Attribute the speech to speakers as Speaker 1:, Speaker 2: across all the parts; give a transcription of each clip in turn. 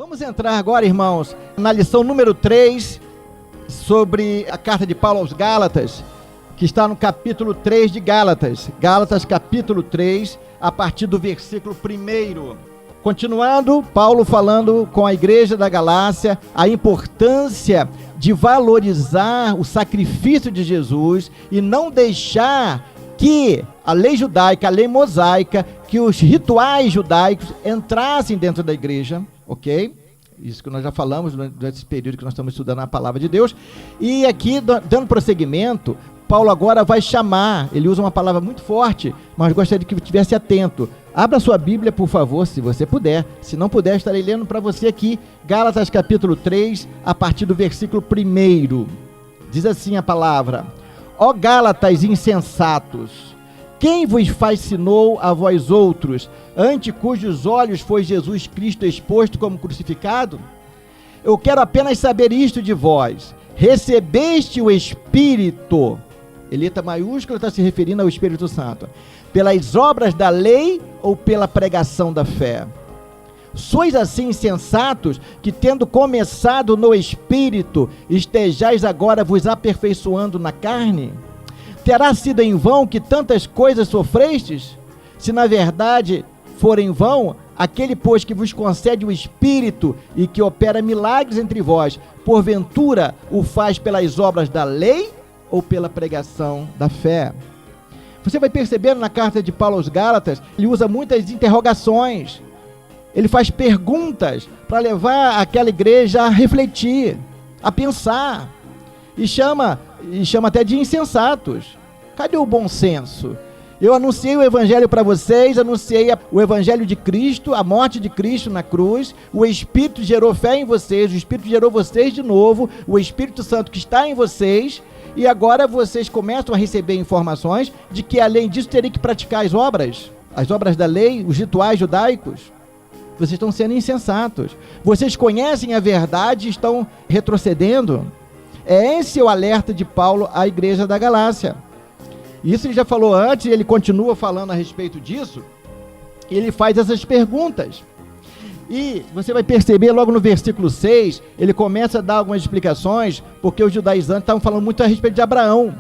Speaker 1: Vamos entrar agora, irmãos, na lição número 3, sobre a carta de Paulo aos Gálatas, que está no capítulo 3 de Gálatas. Gálatas, capítulo 3, a partir do versículo 1. Continuando, Paulo falando com a igreja da Galácia, a importância de valorizar o sacrifício de Jesus e não deixar que a lei judaica, a lei mosaica, que os rituais judaicos entrassem dentro da igreja, ok? Isso que nós já falamos durante esse período que nós estamos estudando a palavra de Deus. E aqui, dando prosseguimento, Paulo agora vai chamar, ele usa uma palavra muito forte, mas gostaria que estivesse atento. Abra sua Bíblia, por favor, se você puder. Se não puder, estarei lendo para você aqui, Gálatas capítulo 3, a partir do versículo 1. Diz assim a palavra: Ó Gálatas insensatos, quem vos fascinou a vós outros, ante cujos olhos foi Jesus Cristo exposto como crucificado? Eu quero apenas saber isto de vós: recebeste o Espírito, letra maiúscula, está se referindo ao Espírito Santo, pelas obras da lei ou pela pregação da fé? Sois assim insensatos, que tendo começado no Espírito, estejais agora vos aperfeiçoando na carne? Terá sido em vão que tantas coisas sofrestes? Se na verdade for em vão, aquele, pois, que vos concede o Espírito e que opera milagres entre vós, porventura o faz pelas obras da lei ou pela pregação da fé? Você vai percebendo na carta de Paulo aos Gálatas, ele usa muitas interrogações, ele faz perguntas para levar aquela igreja a refletir, a pensar, e chama até de insensatos. Cadê o bom senso? Eu anunciei o evangelho para vocês, anunciei o evangelho de Cristo, a morte de Cristo na cruz, o Espírito gerou fé em vocês, o Espírito gerou vocês de novo, o Espírito Santo que está em vocês, e agora vocês começam a receber informações de que, além disso, terem que praticar as obras da lei, os rituais judaicos. Vocês estão sendo insensatos. Vocês conhecem a verdade e estão retrocedendo. É esse o alerta de Paulo à igreja da Galácia. Isso ele já falou antes, ele continua falando a respeito disso. Ele faz essas perguntas. E você vai perceber logo no versículo 6, ele começa a dar algumas explicações, porque os judaizantes estavam falando muito a respeito de Abraão.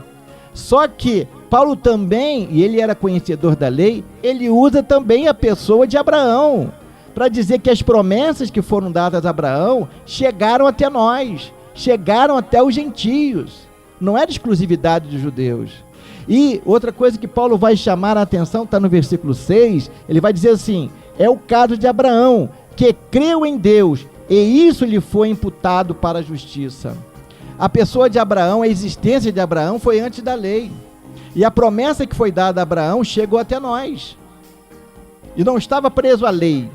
Speaker 1: Só que Paulo também, e ele era conhecedor da lei, ele usa também a pessoa de Abraão, para dizer que as promessas que foram dadas a Abraão chegaram até nós, chegaram até os gentios, não era exclusividade dos judeus. E outra coisa que Paulo vai chamar a atenção, está no versículo 6, ele vai dizer assim: é o caso de Abraão, que creu em Deus, e isso lhe foi imputado para a justiça. A pessoa de Abraão, a existência de Abraão foi antes da lei, e a promessa que foi dada a Abraão chegou até nós, e não estava preso à lei.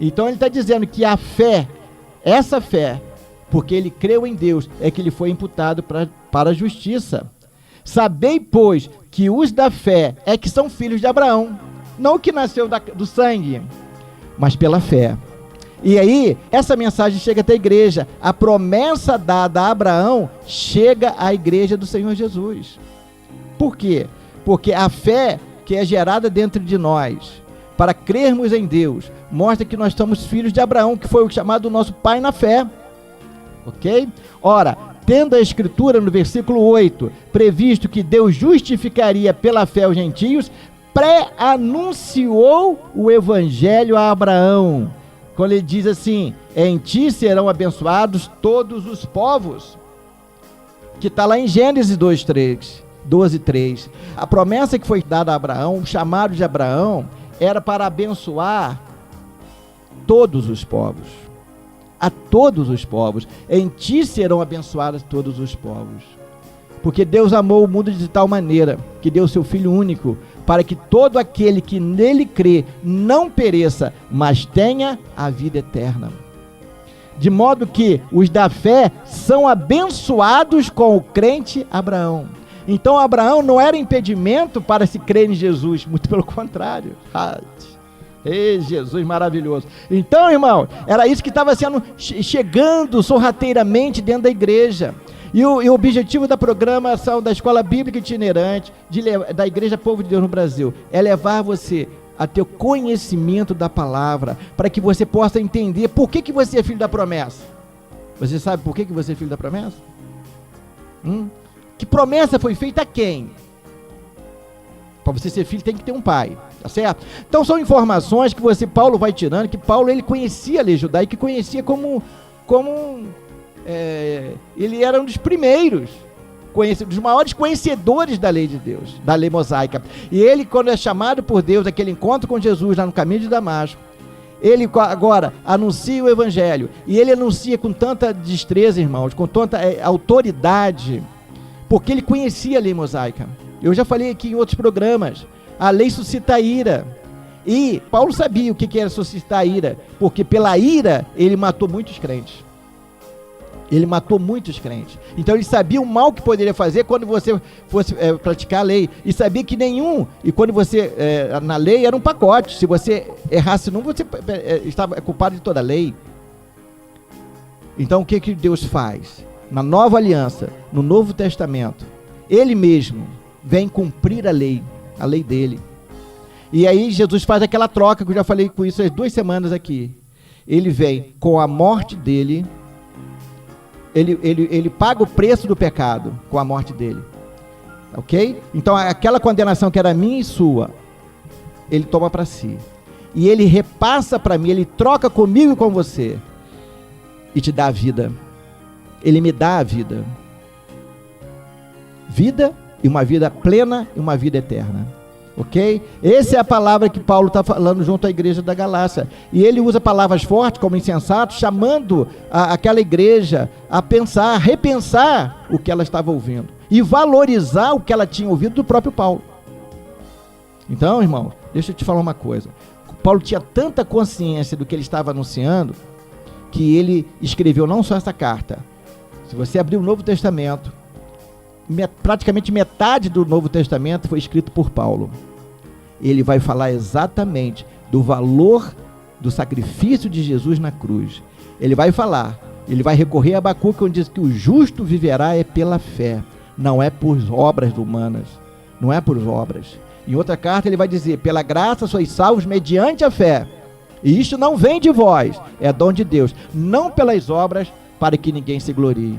Speaker 1: Então ele está dizendo que a fé, essa fé, porque ele creu em Deus, é que lhe foi imputado para a justiça. Sabei, pois, que os da fé é que são filhos de Abraão, não o que nasceu do sangue, mas pela fé. E aí, essa mensagem chega até a igreja. A promessa dada a Abraão chega à igreja do Senhor Jesus. Por quê? Porque a fé que é gerada dentro de nós, para crermos em Deus, mostra que nós somos filhos de Abraão, que foi o chamado nosso pai na fé. Ok? Ora, tendo a Escritura no versículo 8, previsto que Deus justificaria pela fé os gentios, pré-anunciou o evangelho a Abraão, quando ele diz assim: em ti serão abençoados todos os povos, que está lá em Gênesis 12:3. A promessa que foi dada a Abraão, o chamado de Abraão, era para abençoar todos os povos, a todos os povos. Em ti serão abençoados todos os povos, porque Deus amou o mundo de tal maneira que deu seu Filho único, para que todo aquele que nele crê não pereça, mas tenha a vida eterna. De modo que os da fé são abençoados com o crente Abraão. Então Abraão não era impedimento para se crer em Jesus, muito pelo contrário. Ei, Jesus maravilhoso. Então, irmão, era isso que estava chegando sorrateiramente dentro da igreja. E o objetivo da programação da Escola Bíblica Itinerante, da Igreja Povo de Deus no Brasil, é levar você a ter conhecimento da palavra, para que você possa entender por que você é filho da promessa. Você sabe por que você é filho da promessa? Que promessa foi feita a quem? Para você ser filho tem que ter um pai, tá certo? Então são informações que Paulo vai tirando, que Paulo ele conhecia a lei judaica, que conhecia ele era um dos primeiros, dos maiores conhecedores da lei de Deus, da lei mosaica. E ele, quando é chamado por Deus, aquele encontro com Jesus lá no caminho de Damasco, ele agora anuncia o evangelho, e ele anuncia com tanta destreza, irmãos, com tanta autoridade, porque ele conhecia a lei mosaica. Eu já falei aqui em outros programas, a lei suscita ira, e Paulo sabia o que era suscitar ira, porque pela ira ele matou muitos crentes. Então ele sabia o mal que poderia fazer quando você fosse praticar a lei, e sabia que e quando você, na lei era um pacote, se você errasse num, você estava culpado de toda a lei. Então o que Deus faz? Na nova aliança, no Novo Testamento, ele mesmo vem cumprir a lei dele. E aí Jesus faz aquela troca, que eu já falei com isso há 2 semanas aqui. Ele vem com a morte dele, ele paga o preço do pecado com a morte dele, ok? Então aquela condenação que era minha e sua, ele toma para si, e ele repassa para mim, ele troca comigo e com você, e te dá a vida. Ele me dá a vida, e uma vida plena e uma vida eterna, ok? Essa é a palavra que Paulo está falando junto à igreja da Galácia, e ele usa palavras fortes como insensato, chamando aquela igreja a pensar, a repensar o que ela estava ouvindo, e valorizar o que ela tinha ouvido do próprio Paulo. Então, irmão, deixa eu te falar uma coisa. Paulo tinha tanta consciência do que ele estava anunciando, que ele escreveu não só essa carta. Se você abrir o Novo Testamento, praticamente metade do Novo Testamento foi escrito por Paulo. Ele vai falar exatamente do valor do sacrifício de Jesus na cruz. Ele vai recorrer a Abacuque, onde diz que o justo viverá pela fé, não é por obras humanas, não é por obras. Em outra carta ele vai dizer: pela graça sois salvos mediante a fé, e isto não vem de vós, é dom de Deus, não pelas obras, para que ninguém se glorie.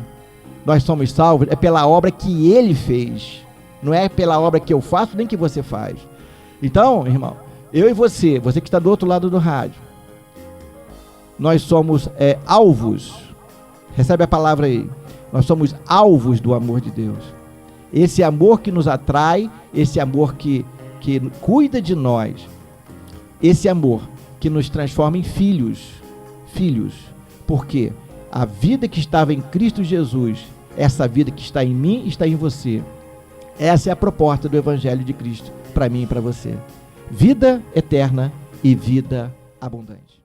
Speaker 1: Nós somos salvos pela obra que ele fez, não é pela obra que eu faço nem que você faz. Então, irmão, eu e você que está do outro lado do rádio, nós somos alvos, recebe a palavra aí, nós somos alvos do amor de Deus. Esse amor que nos atrai, esse amor que cuida de nós, esse amor que nos transforma em filhos, porque a vida que estava em Cristo Jesus, essa vida que está em mim, está em você. Essa é a proposta do Evangelho de Cristo, para mim e para você. Vida eterna e vida abundante.